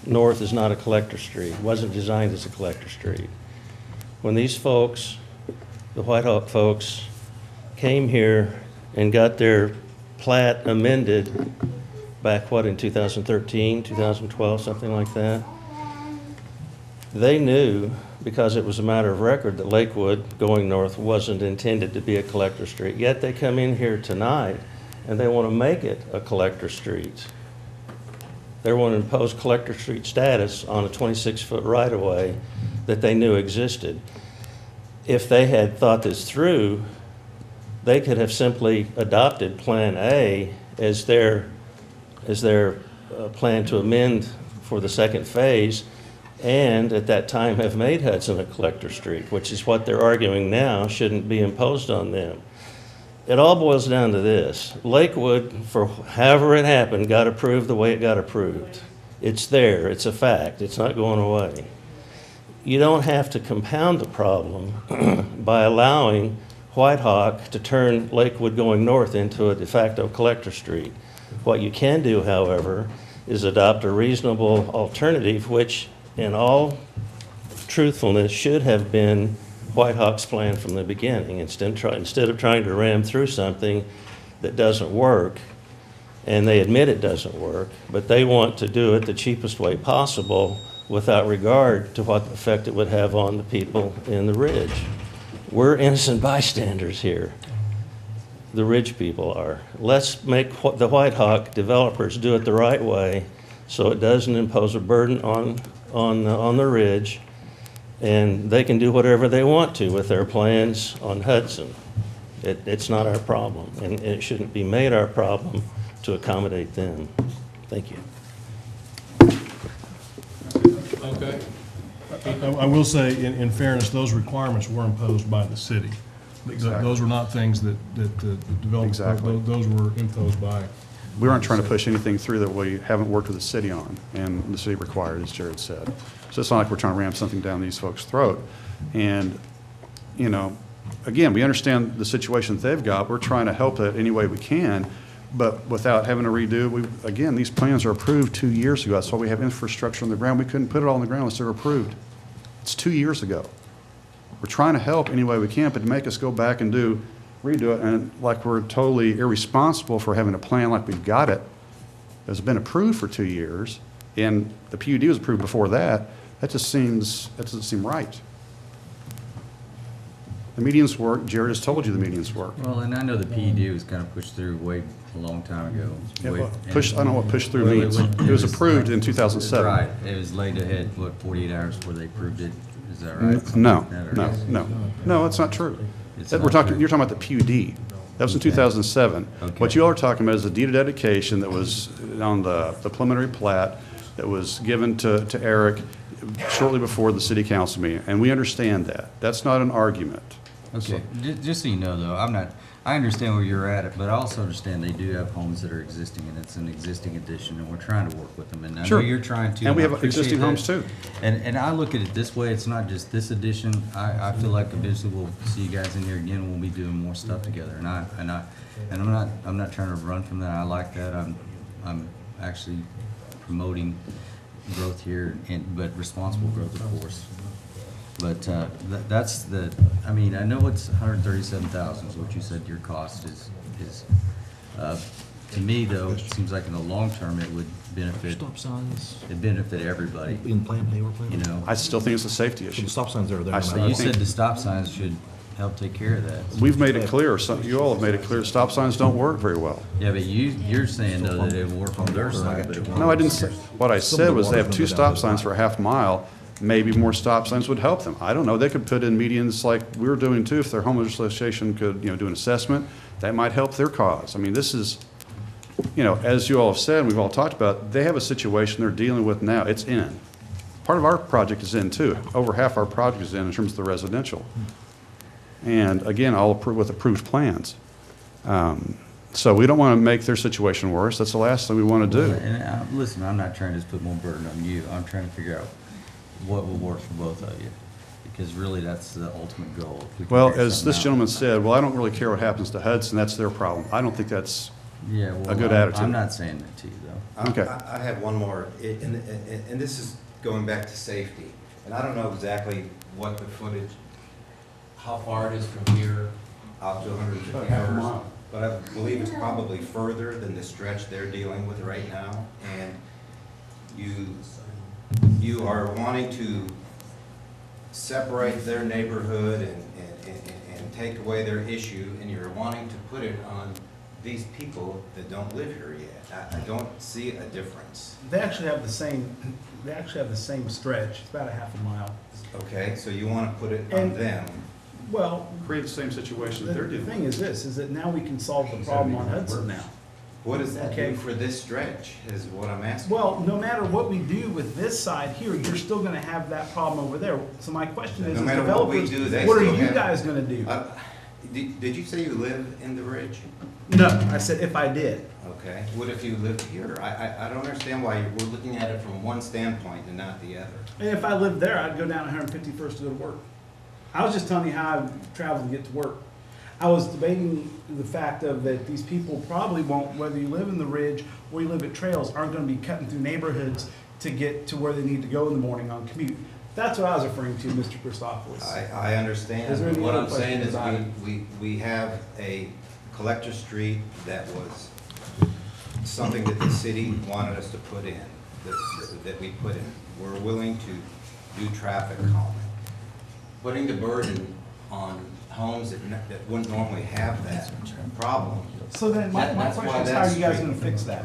north is not a collector street, wasn't designed as a collector street. When these folks, the White Hawk folks, came here and got their plat amended back, what, in 2013, 2012, something like that, they knew, because it was a matter of record, that Lakewood going north wasn't intended to be a collector street. Yet they come in here tonight and they want to make it a collector street. They want to impose collector street status on a 26-foot right-of-way that they knew existed. If they had thought this through, they could have simply adopted Plan A as their plan to amend for the second phase, and at that time have made Hudson a collector street, which is what they're arguing now shouldn't be imposed on them. It all boils down to this. Lakewood, for however it happened, got approved the way it got approved. It's there, it's a fact, it's not going away. You don't have to compound the problem by allowing White Hawk to turn Lakewood going north into a de facto collector street. What you can do, however, is adopt a reasonable alternative, which in all truthfulness should have been White Hawk's plan from the beginning. Instead of trying to ram through something that doesn't work, and they admit it doesn't work, but they want to do it the cheapest way possible without regard to what effect it would have on the people in the Ridge. We're innocent bystanders here. The Ridge people are. Let's make the White Hawk developers do it the right way so it doesn't impose a burden on the Ridge, and they can do whatever they want to with their plans on Hudson. It's not our problem, and it shouldn't be made our problem to accommodate them. Thank you. Okay. I will say, in fairness, those requirements were imposed by the city. Exactly. Those were not things that the developers, Exactly. those were imposed by. We aren't trying to push anything through that we haven't worked with the city on, and the city required, as Jared said. So it's not like we're trying to ram something down these folks' throat. And, you know, again, we understand the situation that they've got. We're trying to help it any way we can, but without having to redo. Again, these plans are approved 2 years ago. That's why we have infrastructure on the ground. We couldn't put it all on the ground unless they were approved. It's 2 years ago. We're trying to help any way we can, but to make us go back and redo it, and like we're totally irresponsible for having a plan like we've got it, that's been approved for 2 years, and the PUD was approved before that, that doesn't seem right. The medians work. Jared has told you the medians work. Well, and I know the PED was kind of pushed through way a long time ago. Yeah, Way- well, I don't know what push through Well, means. It was approved in 2007. Right, it was laid ahead, 48 hours before they approved it, is that right? No, Something like that, or- no, that's not true. It's That- not true. You're talking about the PUD. That was in 2007. Okay. What you all are talking about is the deed of dedication that was on the preliminary plat that was given to Eric shortly before the city council meeting, and we understand that. That's not an argument. Okay, just so you know, though, I understand where you're at, but I also understand they do have homes that are existing, and it's an existing addition, and we're trying to work with them, and I know Sure. you're trying to. And we I have appreciate existing that. homes too. And I look at it this way, it's not just this addition, I feel like eventually we'll see you guys in here again, we'll be doing more stuff together, and I'm not trying to run from that, I like that, I'm actually promoting growth here, but responsible growth, of course. But that's I mean, I know it's 137,000 is what you said your cost is. To me, though, it seems like in the long term, it would benefit. Stop signs It'd benefit everybody, in Plan A or Plan you B? know? I still think it's a safety So issue. the stop signs are there. I no see. So matter you what. said the stop signs should help take care of that. We've made it clear, you all have made it clear, stop signs don't work very well. Yeah, but you're saying, though, that it would work on their side, but it won't. No, I didn't say, what I said was they have 2 stop signs for a half mile. Maybe more stop signs would help them. I don't know. They could put in medians like we're doing too. If their homeowners association could, do an assessment, that might help their cause. I mean, this is, as you all have said, we've all talked about, they have a situation they're dealing with now. It's in. Part of our project is in too. Over half our project is in terms of the residential. And again, all with approved plans. So we don't want to make their situation worse. That's the last thing we want to do. And listen, I'm not trying to just put more burden on you. I'm trying to figure out what will work for both of you. Because really, that's the ultimate goal. If we can Well, figure as something this out. gentleman said, well, I don't really care what happens to Hudson. That's their problem. I don't think that's Yeah, well, a good I'm attitude. not saying that to you, though. Okay. I have one more, and this is going back to safety. And I don't know exactly what the footage, how far it is from here out to 151st. But I believe it's probably further than the stretch they're dealing with right now. And you are wanting to separate their neighborhood and take away their issue, and you're wanting to put it on these people that don't live here yet. I don't see a difference. They actually have the same stretch, it's about a half a mile. Okay, so you want to put it on And- them. Well, Create the same situation that they're the dealing with. thing is this, is that now we can solve the problem on Hudson now. What does that Okay. do for this stretch, is what I'm asking. Well, no matter what we do with this side here, you're still gonna have that problem over there. So my question is, No as matter what we developers, do, they what are still you have- guys gonna do? Did you say you live in the ridge? No, I said if I did. Okay, what if you lived here? I don't understand why we're looking at it from one standpoint and not the other. And if I lived there, I'd go down 151st to go to work. I was just telling you how I travel to get to work. I was debating the fact of that these people probably won't, whether you live in the ridge or you live at trails, aren't gonna be cutting through neighborhoods to get to where they need to go in the morning on commute. That's what I was referring to, Mr. Christopoulos. I understand, Is there but any what other I'm saying questions is about it? we have a collector street that was something that the city wanted us to put in, that we put in. We're willing to do traffic calming. Putting the burden on homes that wouldn't normally have that problem. So then my That's why question is, how are that you guys street- gonna fix that?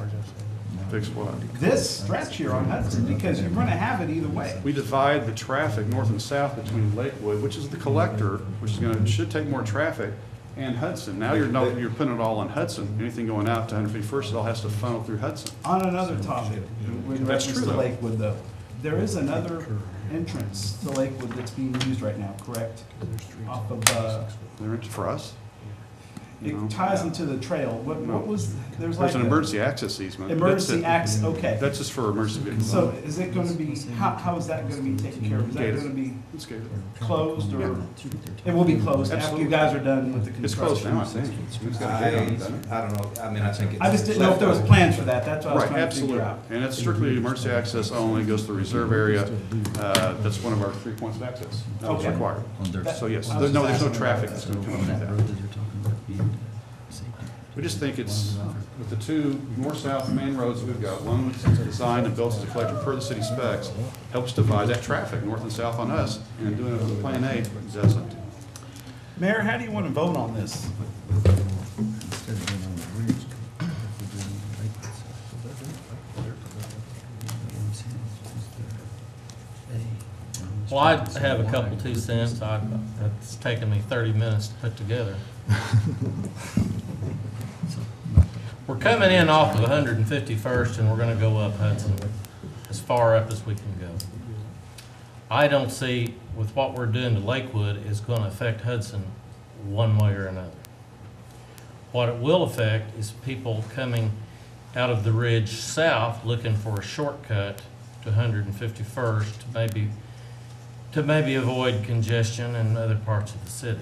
Fix what? This stretch here on Hudson, because you're gonna have it either way. We divide the traffic north and south between Lakewood, which is the collector, which is gonna, should take more traffic, and Hudson. Now you're putting it all on Hudson. Anything going out to 151st, it all has to funnel through Hudson. On another topic, with That's reference true, to though. Lakewood though, there is another entrance to Lakewood that's being used right now, correct? Off of, They're in for us. it No. ties into the trail. What was, there's like There's an a emergency access easement. emergency That's it. access, okay. That's just for emergency vehicles. So is it gonna be, how is that gonna be taken care of? Is that Gated. gonna be It's gated. closed or? It will be closed after you Absolutely. guys are done with the It's construction. closed now, I think. It's got a I gate on it, doesn't it? don't know, I mean, I think it's. I just didn't know if there was plans for that. That's what I was Right, trying to figure absolutely. out. And it's strictly emergency access only, goes to the reserve area. That's one of our 3 points of access. That's Okay. required. That- So yes, I was there's just no asking traffic about that's that. going to come through that. We just think it's, with the two north-south main roads we've got, one was designed and built as a collector per the city specs, helps divide that traffic north and south on us, and doing it with Plan A doesn't. Mayor, how do you want to vote on this? Well, I have a couple 2 cents. It's taken me 30 minutes to put together. We're coming in off of 151st and we're gonna go up Hudson as far up as we can go. I don't see with what we're doing to Lakewood is gonna affect Hudson one way or another. What it will affect is people coming out of the ridge south looking for a shortcut to 151st to maybe avoid congestion in other parts of the city.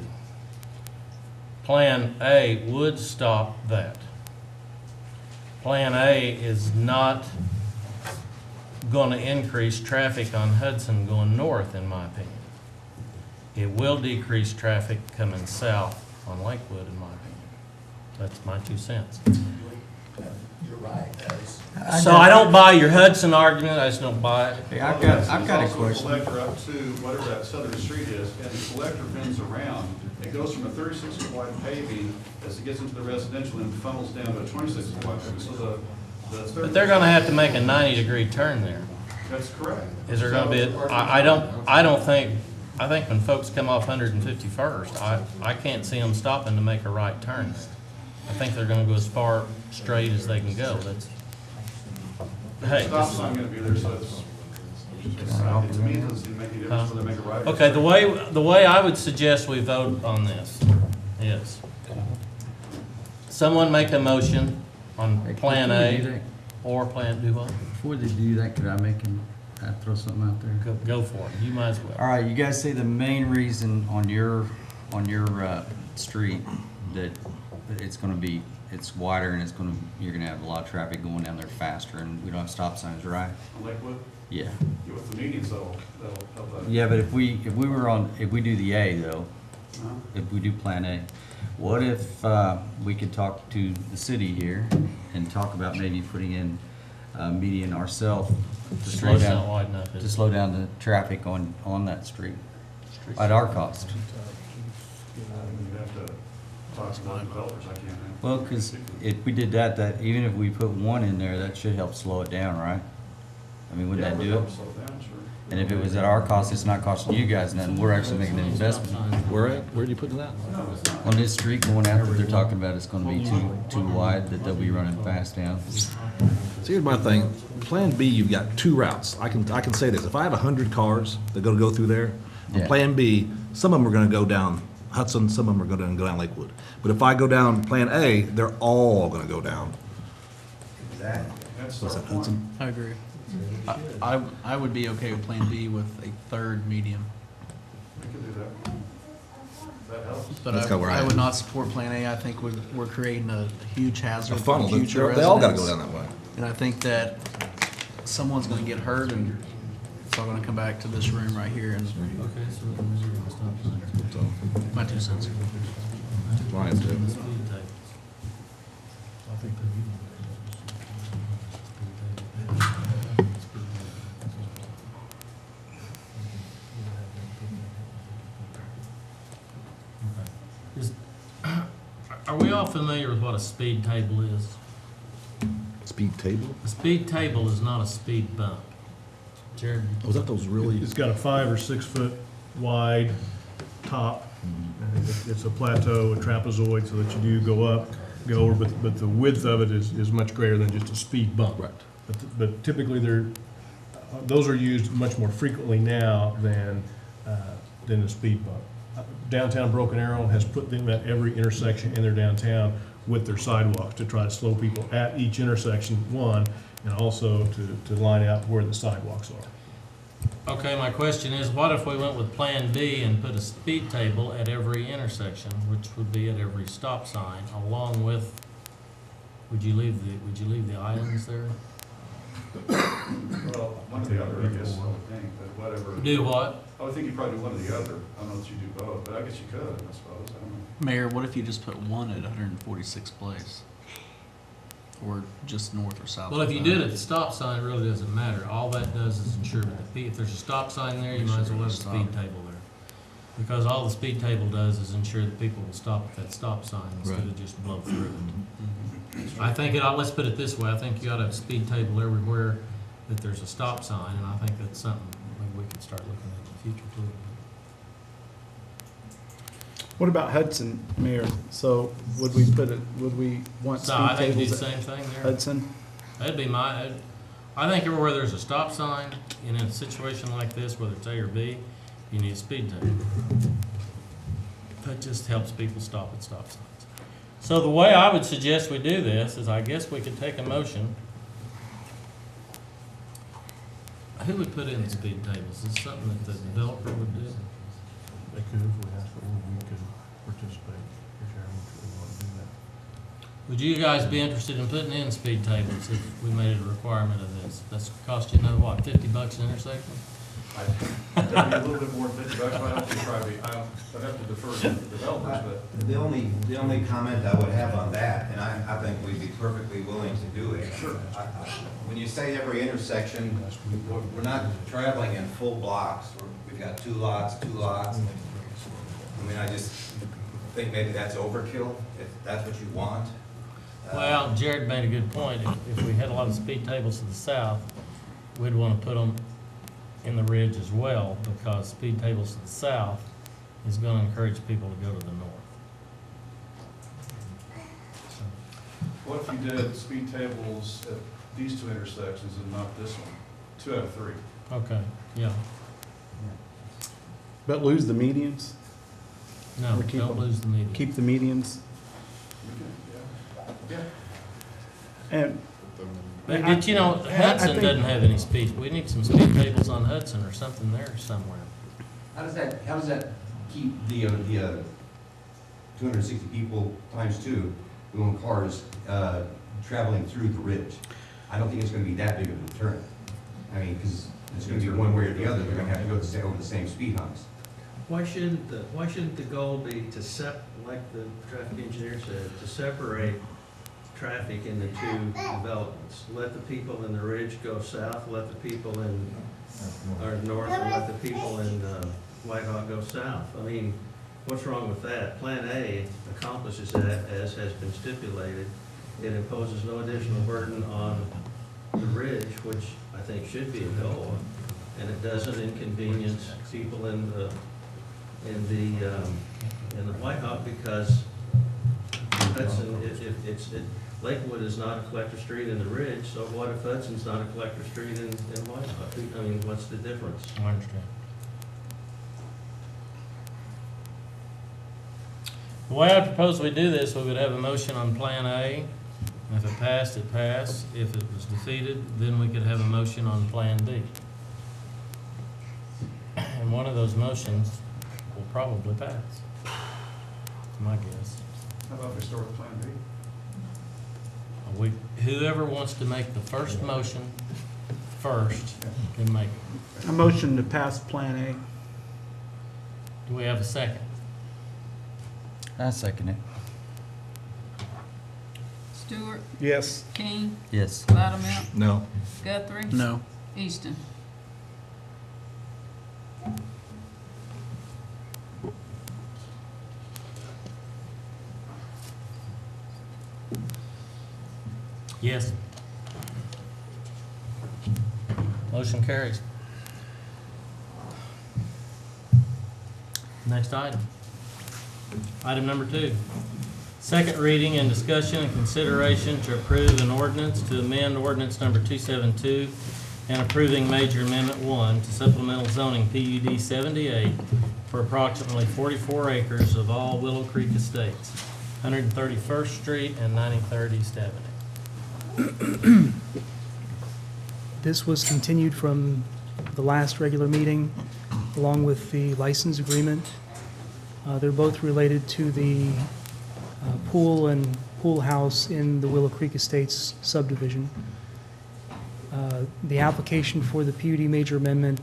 Plan A would stop that. Plan A is not going to increase traffic on Hudson going north, in my opinion. It will decrease traffic coming south on Lakewood, in my opinion. That's my 2 cents. You're right. So I don't buy your Hudson argument, I just don't buy it. Hey, I've got a It's also question. collector up to whatever that southern street is, and the collector bends around. It goes from a 36-foot wide paving as it gets into the residential and funnels down to a 26-foot wide paving. So the But they're gonna have to make a 90-degree turn there. That's correct. Is there gonna be, I think when folks come off 151st, I can't see them stopping to make a right turn. I think they're gonna go as far straight as they can go. That's, hey. Stop sign gonna be there, so it's, to me, it doesn't make any difference whether they make a right or Okay, straight. the way I would suggest we vote on this is someone make a motion on Plan A or Plan, do what? Before they do that, could I throw something out there? Go for it. You might as well. All right, you guys say the main reason on your street that it's wider and you're gonna have a lot of traffic going down there faster and we don't have stop signs, right? On Lakewood, Yeah. with the medians, that'll help that. Yeah, but if we do the A though, if we do Plan A, what if we could talk to the city here and talk about maybe putting in median ourselves The street's not wide enough, is to it? slow down the traffic on that street at our cost? You have to talk to the developers, I can't. Well, because if we did that even if we put one in there, that should help slow it down, right? I mean, wouldn't that do it? And if it was at our cost, it's not costing you guys nothing, we're actually making an investment. Where at? Where are you putting that? On this street going out, they're talking about it's gonna be too wide, that they'll be running fast down. So here's my thing. Plan B, you've got two routes. I can say this. If I have 100 cars that go through there, on Yeah. Plan B, some of them are gonna go down Hudson, some of them are gonna go down Lakewood. But if I go down Plan A, they're all gonna go down. Exactly. What's that, Hudson? I agree. I would be okay with Plan B with a third medium. We can do that. That helps. But That's kinda where I I am. would not support Plan A. I think we're creating a huge hazard A for funnel. future They all gotta go residents. down that way. And I think that someone's gonna get hurt and it's all gonna come back to this room right here and Okay, so we're gonna measure the stop signs. my 2 cents. Mine too. The speed tables. Is- Are we all familiar with what a speed table is? Speed table? A speed table is not a speed bump. Jared? Was that those really? It's got a 5 or 6 foot wide top. And it's a plateau, a trapezoid, so that you do go up, go over, but the width of it is much greater than just a speed bump. Right. But typically those are used much more frequently now than a speed bump. Downtown Broken Arrow has put them at every intersection in their downtown with their sidewalks to try to slow people at each intersection, one, and also to line out where the sidewalks are. Okay, my question is, what if we went with Plan B and put a speed table at every intersection, which would be at every stop sign, along with, would you leave the islands there? Well, one or the other, I guess, I would think, but whatever. Do what? I would think you probably do one or the other. I don't know if you do both, but I guess you could, I suppose. I don't know. Mayor, what if you just put one at 146th place? Or just north or south? Well, if of you that? did it at the stop sign, it really doesn't matter. All that does is ensure that if there's a stop sign there, you might as well have a speed table there. Because all the speed table does is ensure that people will stop at that stop sign instead of just blow through it. I think let's put it this way, I think you ought to have a speed table everywhere that there's a stop sign, and I think that's something maybe we could start looking at in the future too. What about Hudson, Mayor? So would we want So I speed think do the tables at same thing there. Hudson? That'd be I think everywhere there's a stop sign, and in a situation like this, whether it's A or B, you need a speed table. That just helps people stop at stop signs. So the way I would suggest we do this is I guess we could take a motion. Who would put in the speed tables? Is this something that the developer would do? They could, if we asked, or we could participate, if Sharon would want to do that. Would you guys be interested in putting in speed tables if we made it a requirement of this? That's cost you another, what, $50 an intersection? That'd be a little bit more than $50, but I'd have to I'd have to defer to the developers, but. The only comment I would have on that, and I think we'd be perfectly willing to do it. Sure. When you say every intersection, we're not traveling in full blocks. We've got two lots. I mean, I just think maybe that's overkill, if that's what you want. Well, Jared made a good point. If we had a lot of speed tables to the south, we'd want to put them in the ridge as well, because speed tables to the south is going to encourage people to go to the north. What if you did speed tables at these two intersections and not this one? 2 out of 3. Okay, yeah. But lose the medians? No, Or keep don't them. lose the median. Keep the medians? Yeah. And But you know, I Hudson think- doesn't have any speed. We need some speed tables on Hudson or something there somewhere. How does that keep the 260 people times 2 going cars traveling through the ridge? I don't think it's gonna be that big of a deterrent. I mean, because it's gonna be one way or the other, they're gonna have to go over the same speed humps. Why shouldn't the goal be to like the traffic engineer said, to separate traffic into two developments? Let the people in the ridge go south, let the people in, or north, and let the people in Whitehawk go south. I mean, what's wrong with that? Plan A accomplishes that, as has been stipulated. It imposes no additional burden on the ridge, which I think should be a goal, and it doesn't inconvenience people in the White Hawk, because Hudson, Lakewood is not a collector street in the ridge, so what if Hudson's not a collector street in White Hawk? I mean, what's the difference? I understand. The way I propose we do this, we would have a motion on Plan A. If it passed, it passed. If it was defeated, then we could have a motion on Plan B. And one of those motions will probably pass. That's my guess. How about restore Plan B? Whoever wants to make the first motion first can make it. A motion to pass Plan A. Do we have a second? I second it. Stewart, Yes. King, Yes. Loudmout, No. Guthrie. No. Easton. Yes. Motion carries. Next item. Item number 2. Second reading and discussion and consideration to approve an ordinance to amend ordinance number 272 and approving major amendment 1 to supplemental zoning PUD 78 for approximately 44 acres of all Willow Creek Estates, 131st Street and 93rd East Avenue. This was continued from the last regular meeting, along with the license agreement. They're both related to the pool and pool house in the Willow Creek Estates subdivision. The application for the PUD major amendment,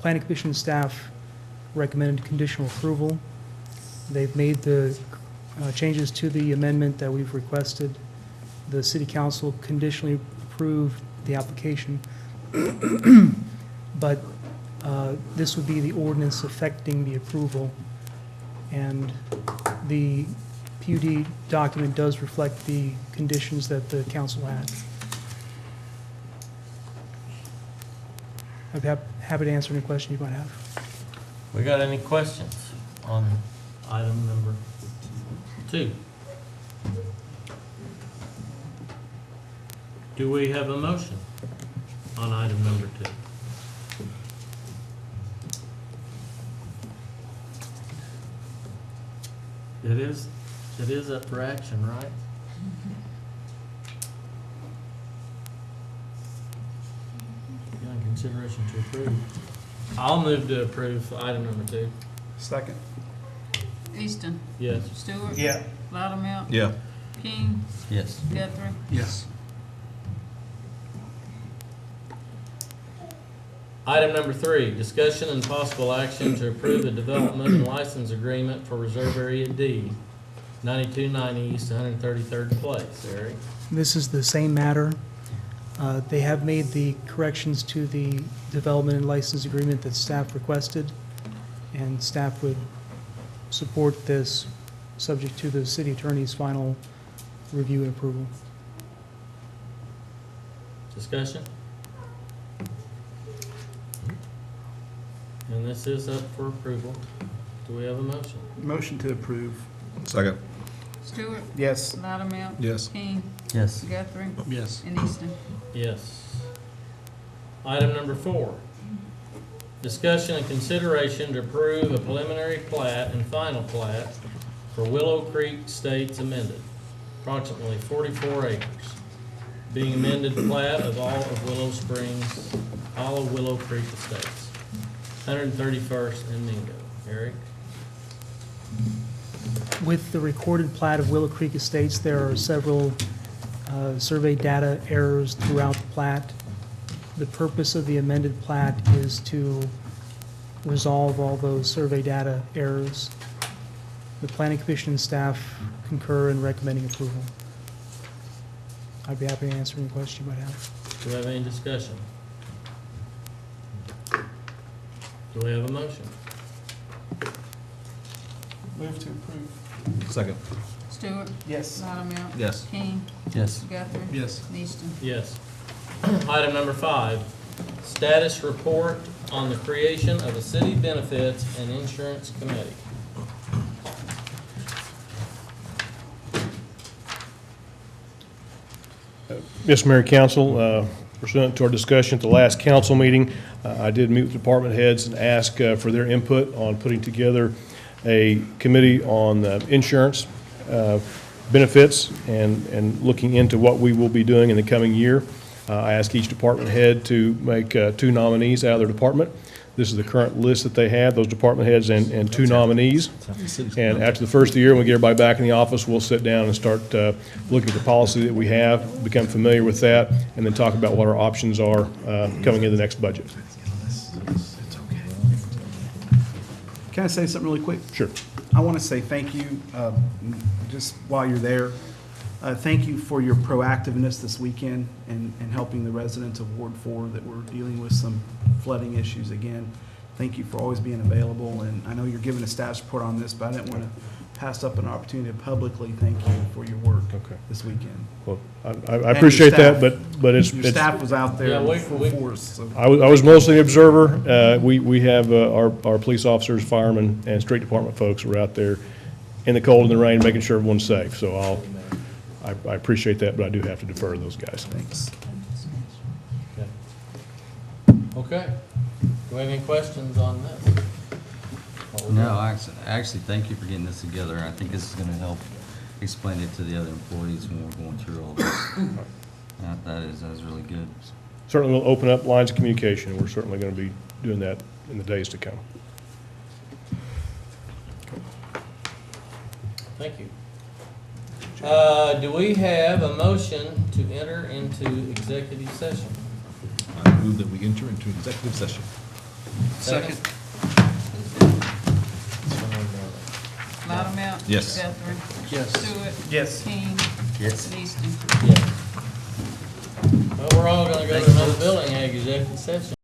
Planning Commission staff recommended conditional approval. They've made the changes to the amendment that we've requested. The city council conditionally approved the application, but this would be the ordinance affecting the approval, and the PUD document does reflect the conditions that the council had. I'd be happy to answer any question you might have. We got any questions on item number 2? Do we have a motion on item number 2? It is up for action, right? Yeah, in consideration to approve. I'll move to approve item number 2. Second. Easton. Yes. Stewart. Yeah. Loudmout. Yeah. King, Yes. Guthrie. Yes. Item number 3, discussion and possible action to approve a development and license agreement for Reserve Area D, 9290 East 133rd Place. Eric? This is the same matter. They have made the corrections to the development and license agreement that staff requested, and staff would support this, subject to the city attorney's final review and approval. Discussion? And this is up for approval. Do we have a motion? Motion to approve. Second. Stewart. Yes. Loudmout. Yes. King, Yes. Guthrie. Yes. And Easton. Yes. Item number 4, discussion and consideration to approve a preliminary plat and final plat for Willow Creek Estates amended, approximately 44 acres, being amended plat of all of Willow Springs, all of Willow Creek Estates, 131st and Mingo. Eric? With the recorded plat of Willow Creek Estates, there are several survey data errors throughout the plat. The purpose of the amended plat is to resolve all those survey data errors. The Planning Commission staff concur in recommending approval. I'd be happy to answer any questions you might have. Do we have any discussion? Do we have a motion? Move to approve. Second. Stewart. Yes. Loudmout. Yes. King. Yes. Guthrie. Yes. Easton. Yes. Item number 5, status report on the creation of a city benefits and insurance committee. Yes, Mayor Council, pursuant to our discussion at the last council meeting, I did meet with department heads and ask for their input on putting together a committee on insurance benefits and looking into what we will be doing in the coming year. I asked each department head to make 2 nominees out of their department. This is the current list that they have, those department heads and 2 nominees. And after the first of the year, when we get everybody back in the office, we'll sit down and start looking at the policy that we have, become familiar with that, and then talk about what our options are coming into the next budget. Can I say something really quick? Sure. I want to say thank you, just while you're there. Thank you for your proactiveness this weekend and helping the residents of Ward 4 that were dealing with some flooding issues again. Thank you for always being available, and I know you're giving a status report on this, but I didn't want to pass up an opportunity to publicly thank you for your work this weekend. Well, I appreciate that, staff. but it's. Your staff was out there Yeah, in we- full we- force, so. I was mostly an observer. We have our police officers, firemen, and street department folks were out there in the cold and the rain, making sure everyone's safe. So I appreciate that, but I do have to defer to those guys. Thanks. Okay. Do we have any questions on this? What we No, got? actually, thank you for getting this together. I think this is gonna help explain it to the other employees when we're going through all this. That is really good. Certainly will open up lines of communication, and we're certainly going to be doing that in the days to come. Thank you. Do we have a motion to enter into executive session? I move that we enter into executive session. Second. Loudmout. Yes. Guthrie. Yes. Stewart. Yes. King. Yes. Easton. Yes. Well, we're all gonna go to another building, executive session.